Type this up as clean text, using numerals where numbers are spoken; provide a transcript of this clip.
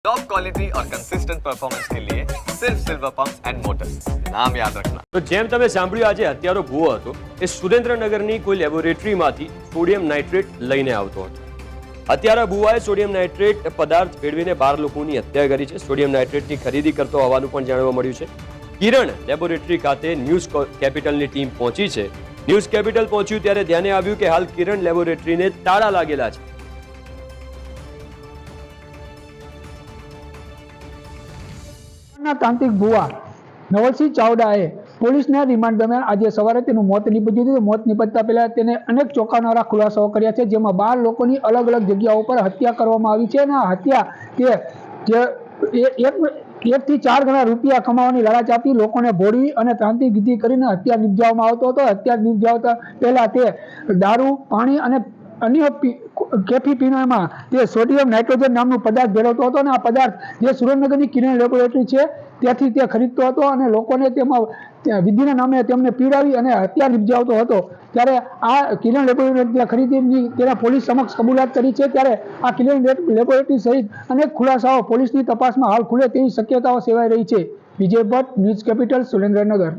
Top quality और consistent performance के लिए सिर्फ सिल्वर पंप्स एंड मोटर्स, नाम याद रखना। તો જેમ તમે સાંભળ્યું, આજે હત્યારો ભૂવો હતો એ સુરેન્દ્રનગરની કોઈ લેબોરેટરીમાંથી સોડિયમ નાઇટ્રેટ લઈને આવતો હતો. હત્યારા ભૂવાએ સોડિયમ નાઇટ્રેટ પદાર્થ ભેળવીને 12 લોકોની હત્યા કરી છે. સોડિયમ નાઇટ્રેટની ખરીદી કરતો હોવાનું પણ જાણવા મળ્યું છે. કિરણ લેબોરેટરી ખાતે ન્યૂઝ કેપિટલની ટીમ પહોંચી છે. ન્યૂઝ કેપિટલ પહોંચ્યું ત્યારે ધ્યાને આવ્યું કે હાલ કિરણ લેબોરેટરીને તાળા લાગેલા છે. તાંત્રિક ભુવા નવલસિંહ ચાવડાએ પોલીસના રિમાન્ડ દરમિયાન આજે સવારે તેનું મોત નીપજ્યું હતું. મોત નીપજતા પહેલા તેને અનેક ચોંકાવનારા ખુલાસાઓ કર્યા છે, જેમાં 12 લોકોની અલગ અલગ જગ્યાઓ પર હત્યા કરવામાં આવી છે અને આ હત્યા એક થી 4 ગણા રૂપિયા કમાવાની લાલચ આપી લોકોને ભોળી અને તાંત્રિક વિધિ કરીને હત્યા નિપજાવવામાં આવતો હતો. હત્યા નિપજાવતા પહેલા તે દારૂ, પાણી અને અન્ય કેફી પીણામાં તે સોડિયમ નાઇટ્રોજન નામનો પદાર્થ ભેળવતો હતો અને આ પદાર્થ જે સુરેન્દ્રનગરની કિરણ લેબોરેટરી છે ત્યાંથી તે ખરીદતો હતો અને લોકોને તેમાં વિધિના નામે તેમને પીડાવી અને હત્યા નિપજાવતો હતો. ત્યારે આ કિરણ લેબોરેટરી ખરીદીની તેના પોલીસ સમક્ષ કબૂલાત કરી છે. ત્યારે આ કિરણ લેબોરેટરી સહિત અનેક ખુલાસાઓ પોલીસની તપાસમાં હાલ ખુલે તેવી શક્યતાઓ સેવાઈ રહી છે. વિજય ભટ્ટ, ન્યૂઝ કેપિટલ, સુરેન્દ્રનગર.